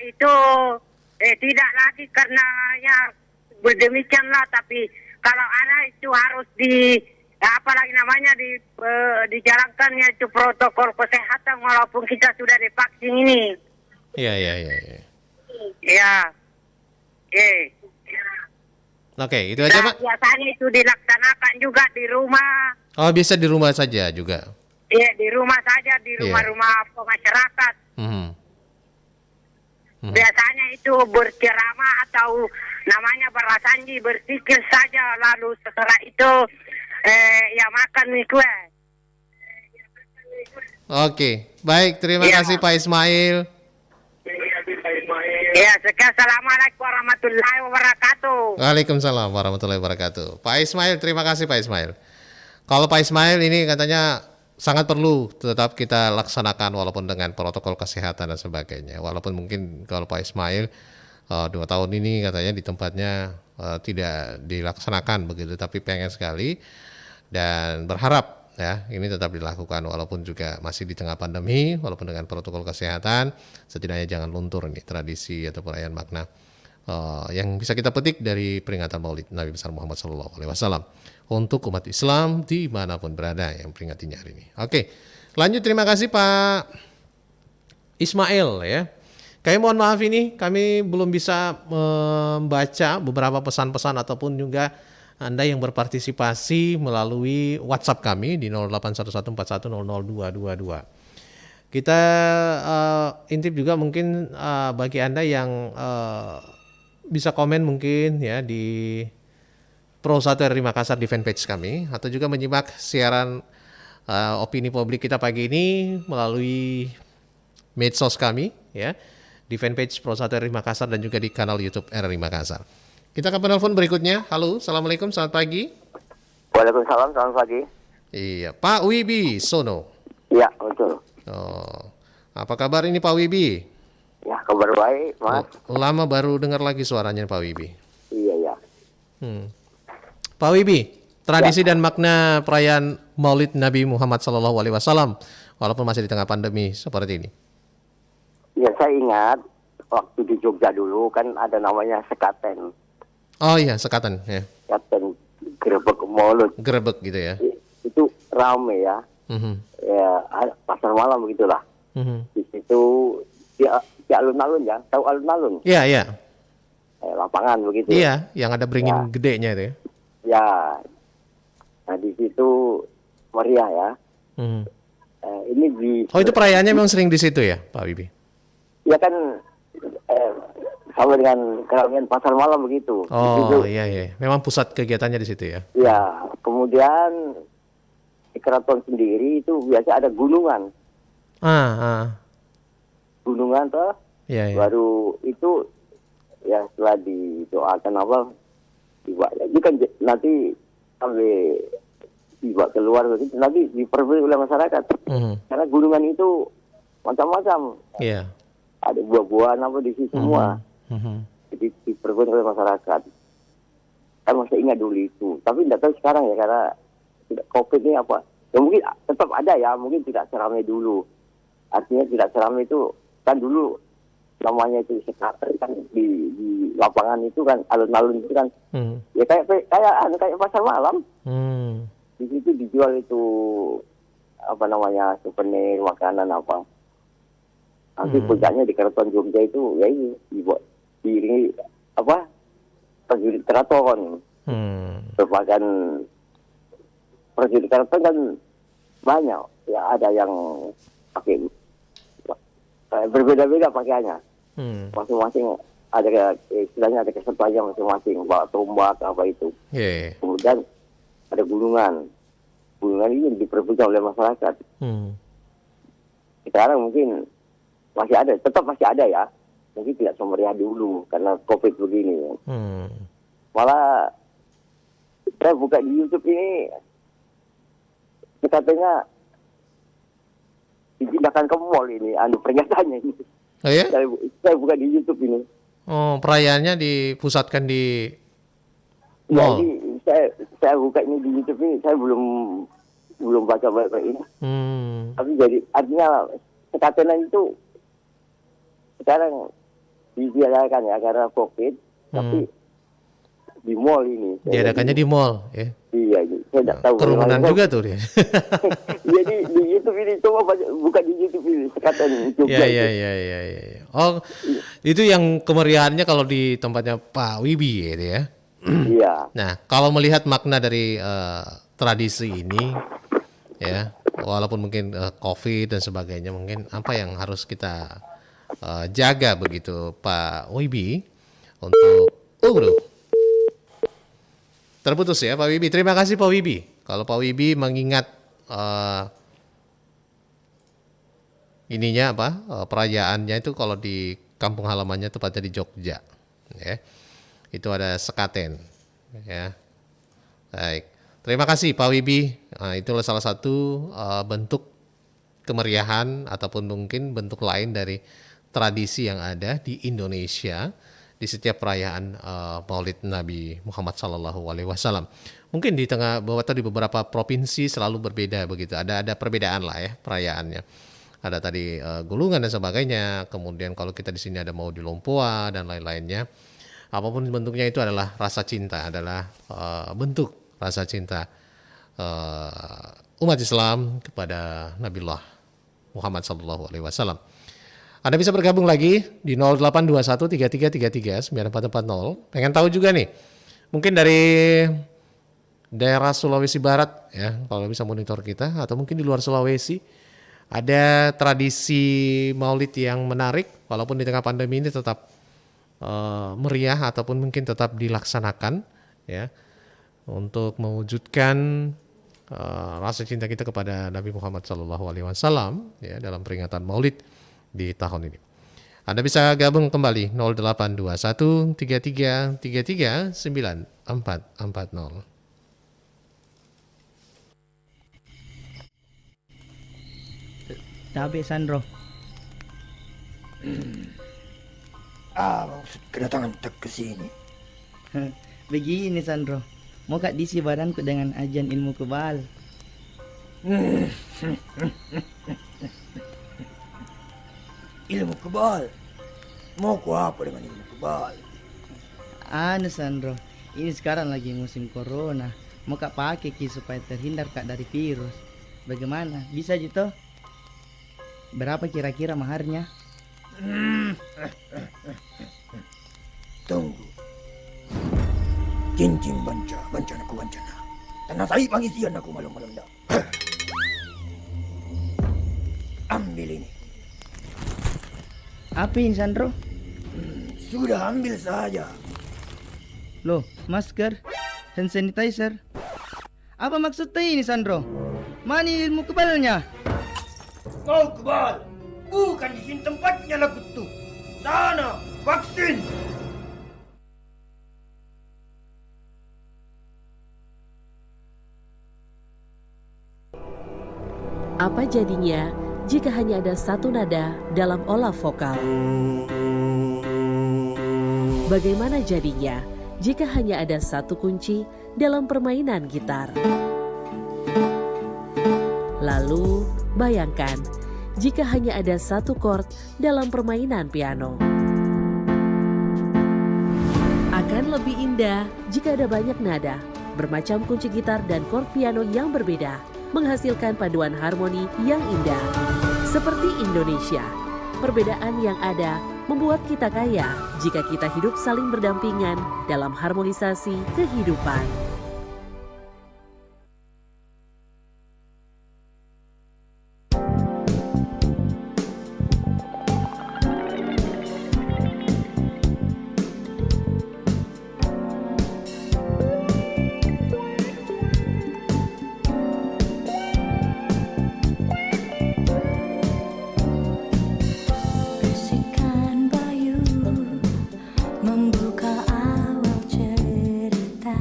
itu tidak lagi karena ya berdemikianlah, tapi kalau ada itu harus apalagi namanya dijalankannya itu protokol kesehatan walaupun kita sudah divaksin ini. Iya. Ya. Oke, itu aja Pak. Biasanya itu dilaksanakan juga di rumah. Oh, bisa di rumah saja juga. Iya, di rumah saja, di rumah-rumah masyarakat. Biasanya itu berceramah atau namanya berlasanji, bersikir saja, lalu setelah itu ya makan mie kue. Oke, baik, terima kasih Pak Ismail. Ya, assalamualaikum warahmatullahi wabarakatuh. Waalaikumsalam warahmatullahi wabarakatuh. Pak Ismail, terima kasih Pak Ismail. Kalau Pak Ismail ini katanya sangat perlu tetap kita laksanakan walaupun dengan protokol kesehatan dan sebagainya. Walaupun mungkin kalau Pak Ismail 2 tahun ini katanya di tempatnya tidak dilaksanakan begitu, tapi pengen sekali dan berharap ya ini tetap dilakukan walaupun juga masih di tengah pandemi, walaupun dengan protokol kesehatan, setidaknya jangan luntur nih tradisi atau perayaan makna yang bisa kita petik dari peringatan Maulid Nabi besar Muhammad SAW untuk umat Islam dimanapun berada yang peringatinya hari ini. Oke, lanjut, terima kasih Pak Ismail ya. Kami mohon maaf ini kami belum bisa membaca beberapa pesan-pesan ataupun juga Anda yang berpartisipasi melalui WhatsApp kami di 081141002222. Kita intip juga mungkin bagi Anda yang bisa komen mungkin ya di Pro 1 RRI Makassar di fanpage kami, atau juga menyimak siaran opini publik kita pagi ini melalui medsos kami ya di fanpage Pro 1 RRI Makassar dan juga di kanal YouTube RRI Makassar. Kita ke penelpon berikutnya. Halo, assalamualaikum, selamat pagi. Waalaikumsalam, selamat pagi. Iya, Pak Wibi Sono. Iya, betul. Oh, apa kabar ini Pak Wibi? Ya, kabar baik, Mas. Lama baru dengar lagi suaranya Pak Wibi. Iya. Pak Wibi, tradisi dan makna perayaan Maulid Nabi Muhammad SAW walaupun masih di tengah pandemi seperti ini. Ya, saya ingat waktu di Jogja dulu kan ada namanya sekaten. Oh iya, sekatan ya. Sekaten Grebek Maulid. Grebek gitu ya. Itu rame ya. Ya, pasar malam begitulah. Di situ di alun-alun ya, tahu alun-alun? Iya. Lapangan begitu. Iya, yang ada beringin gedenya itu ya. Ya. Nah, di situ meriah ya. Ini Oh, itu perayaannya memang sering di situ ya, Pak Wibi? Ya kan sama dengan keramaian pasar malam begitu. Oh iya, memang pusat kegiatannya di situ ya. Ya, kemudian di keraton sendiri itu biasa ada gunungan. Gunungan toh. Iya. Baru itu ya setelah didoakan apa, dibawa lagi kan nanti sampai dibawa keluar begitu, nanti diperbeli oleh masyarakat. Karena gunungan itu macam-macam. Iya. Ada buah-buahan apa di situ semua. Jadi diperbeli oleh masyarakat. Kan masih ingat dulu itu. Tapi tidak tahu sekarang ya, karena COVID ini apa. Ya mungkin tetap ada ya, mungkin tidak seramai dulu. Artinya tidak seramai itu, kan dulu namanya itu sekatan kan di lapangan itu kan, alun-alun itu kan. Ya kayak pasar malam. Di situ dijual itu apa namanya, souvenir, makanan apa. Nanti puncaknya di Keraton Jogja itu ya ini dibuat diiringi apa, prajurit keraton. Merupakan prajurit keraton kan banyak ya, ada yang pakai berbeda-beda pakaiannya. Masing-masing ada istilahnya, ada kesertanya masing-masing, bawa tombak apa itu. Kemudian ada gunungan ini diperebutkan oleh masyarakat. Sekarang mungkin masih ada, tetap masih ada ya. Mungkin tidak semeriah dulu karena COVID begini. Malah saya buka di YouTube ini, katanya dipindahkan ke mall ini, pernyataannya ini. Oh ya? Saya buka di YouTube ini. Oh, perayaannya dipusatkan di mall. Jadi saya buka ini di YouTube ini, saya belum baca baik-baik ini. Hmm. Tapi jadi artinya Sekatenan itu sekarang diadakan ya karena COVID, tapi di mall ini. Diadakannya di mall, ya. Iya, saya tidak tahu. Kerumunan juga tuh dia. Jadi di YouTube ini coba buka di YouTube ini sekatan Jogja. Iya. Oh, itu yang kemeriahannya kalau di tempatnya Pak Wibi gitu ya. Iya. Nah, kalau melihat makna dari tradisi ini, ya, walaupun mungkin COVID dan sebagainya, mungkin apa yang harus kita jaga begitu, Pak Wibi, untuk bro. Terputus ya, Pak Wibi. Terima kasih Pak Wibi. Kalau Pak Wibi mengingat ininya apa perayaannya itu kalau di kampung halamannya tepatnya di Jogja, ya. Itu ada sekaten, ya. Baik, terima kasih Pak Wibi. Nah, itulah salah satu bentuk kemeriahan ataupun mungkin bentuk lain dari tradisi yang ada di Indonesia di setiap perayaan Maulid Nabi Muhammad SAW. Mungkin di tengah bahwa di beberapa provinsi selalu berbeda begitu. Ada perbedaan lah ya perayaannya. Ada tadi gulungan dan sebagainya. Kemudian kalau kita di sini ada Maudi Lompua dan lain-lainnya. Apapun bentuknya itu adalah rasa cinta, adalah bentuk rasa cinta umat Islam kepada Nabiullah Muhammad SAW. Anda bisa bergabung lagi di 082133339440. Pengen tahu juga nih, mungkin dari daerah Sulawesi Barat ya, kalau bisa monitor kita, atau mungkin di luar Sulawesi ada tradisi Maulid yang menarik, walaupun di tengah pandemi ini tetap meriah ataupun mungkin tetap dilaksanakan ya, untuk mewujudkan rasa cinta kita kepada Nabi Muhammad SAW ya, dalam peringatan Maulid di tahun ini. Anda bisa gabung kembali 0821 33 33 9440. Tabe Sandro. Maksud kedatangan tak ke sini. Begini Sandro, mau kak diisi badanku dengan ajian ilmu kebal. Ilmu kebal. Mau ku apa dengan ilmu kebal? Anu Sandro, ini sekarang lagi musim corona. Mau kak pakai supaya terhindar kak dari virus. Bagaimana? Bisa gitu? Berapa kira-kira maharnya? Tunggu. Cincin bancana ku bancana. Tanah saya pangisian aku malam-malam dah. Ambil ini. Apa ini Sandro? Sudah ambil saja. Loh, masker, hand sanitizer. Apa maksudnya ini Sandro? Mana ilmu kebalnya? Kau kebal. Bukan di sini tempatnya lagu tuh. Sana, vaksin. Apa jadinya jika hanya ada satu nada dalam olah vokal? Bagaimana jadinya jika hanya ada satu kunci dalam permainan gitar? Lalu, bayangkan jika hanya ada satu chord dalam permainan piano. Akan lebih indah jika ada banyak nada, bermacam kunci gitar dan chord piano yang berbeda, menghasilkan paduan harmoni yang indah. Seperti Indonesia, perbedaan yang ada membuat kita kaya jika kita hidup saling berdampingan dalam harmonisasi kehidupan. Bisikan bayu membuka awal cerita.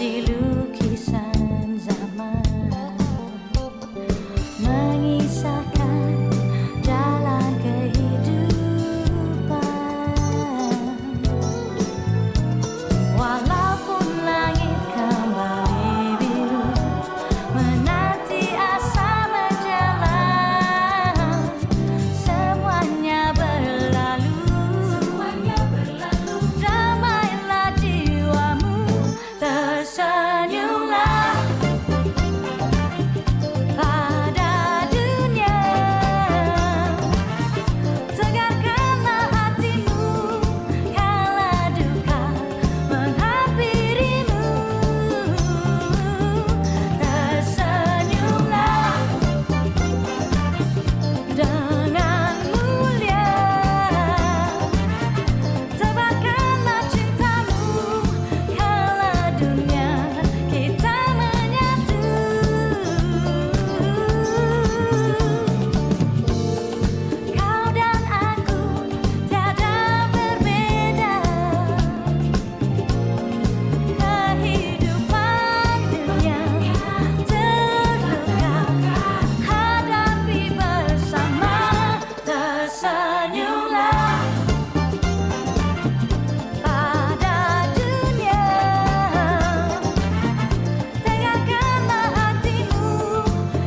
di lukisan zaman, mengisahkan jalan kehidupan. Walaupun langit kembali biru, menanti asa menjelang, semuanya berlalu. Damailah jiwamu, tersenyumlah pada dunia, tegarkanlah hatimu kala duka menghampirimu. Tersenyumlah dengan mulia, tebarkanlah cintamu kala dunia kita menyatu. Kau dan aku tiada berbeda, kehidupan dunia terluka, hadapi bersama. Tersenyumlah pada dunia, tegarkanlah hatimu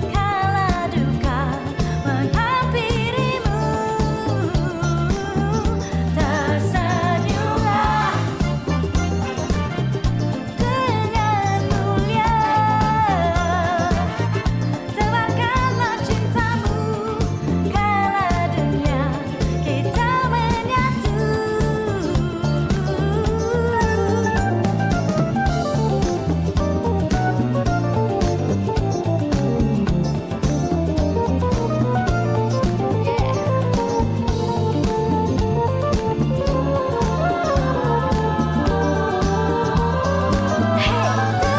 kala duka menghampirimu. Tersenyumlah dengan mulia, tebarkanlah cintamu kala dunia kita menyatu.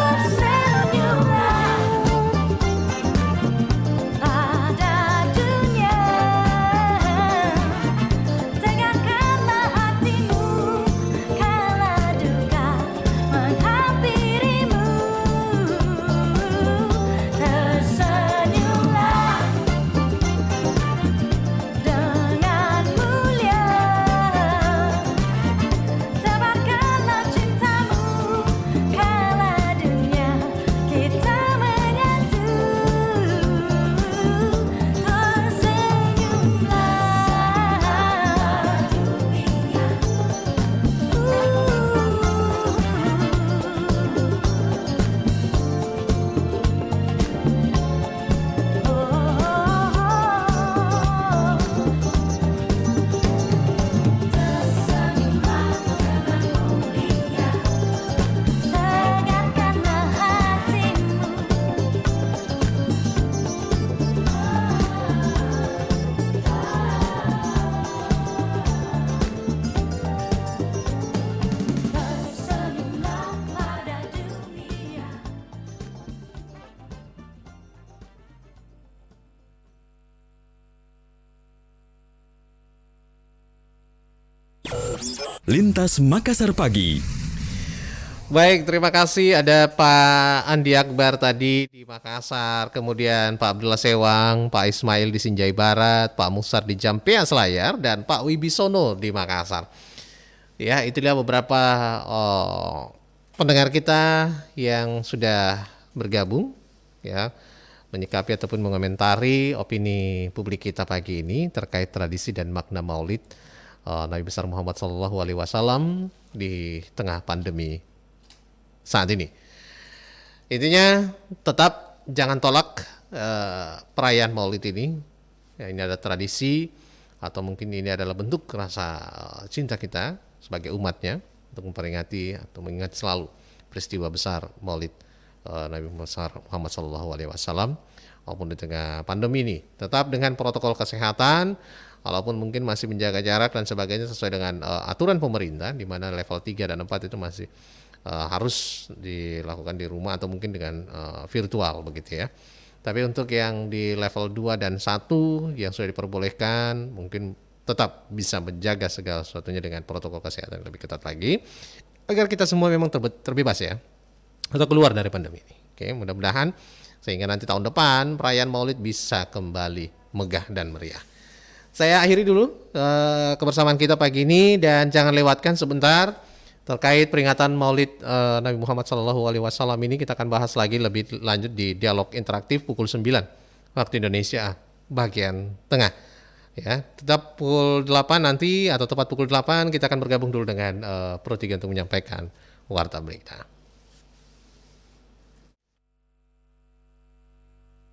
Tersenyumlah pada dunia, tegarkanlah hatimu kala duka menghampirimu. Tersenyumlah dengan mulia, tebarkanlah cintamu kala dunia kita menyatu. Tegarkanlah hatimu. Tersenyumlah pada dunia. Lintas Makassar Pagi. Baik, terima kasih. Ada Pak Andi Akbar tadi di Makassar, kemudian Pak Abdullah Sewang, Pak Ismail di Sinjai Barat, Pak Musar di Jampea Selayar, dan Pak Wibisono di Makassar. Ya, itulah beberapa pendengar kita yang sudah bergabung, ya, menyikapi ataupun mengomentari opini publik kita pagi ini terkait tradisi dan makna Maulid Nabi besar Muhammad SAW di tengah pandemi saat ini. Intinya tetap jangan tolak perayaan Maulid ini. Ya, ini ada tradisi atau mungkin ini adalah bentuk rasa cinta kita sebagai umatnya untuk memperingati atau mengingat selalu peristiwa besar Maulid Nabi Muhammad SAW walaupun di tengah pandemi ini. Tetap dengan protokol kesehatan, walaupun mungkin masih menjaga jarak dan sebagainya sesuai dengan aturan pemerintah, di mana level 3 dan 4 itu masih harus dilakukan di rumah atau mungkin dengan virtual begitu ya. Tapi untuk yang di level 2 dan 1 yang sudah diperbolehkan, mungkin tetap bisa menjaga segala sesuatunya dengan protokol kesehatan yang lebih ketat lagi, agar kita semua memang terbebas ya atau keluar dari pandemi ini. Oke, mudah-mudahan sehingga nanti tahun depan perayaan Maulid bisa kembali megah dan meriah. Saya akhiri dulu kebersamaan kita pagi ini, dan jangan lewatkan sebentar terkait peringatan Maulid Nabi Muhammad SAW ini. Kita akan bahas lagi lebih lanjut di dialog interaktif pukul 9 waktu Indonesia bagian tengah. Ya, tetap pukul 8 nanti, atau tepat pukul 8 kita akan bergabung dulu dengan Pro 3 untuk menyampaikan warta berita.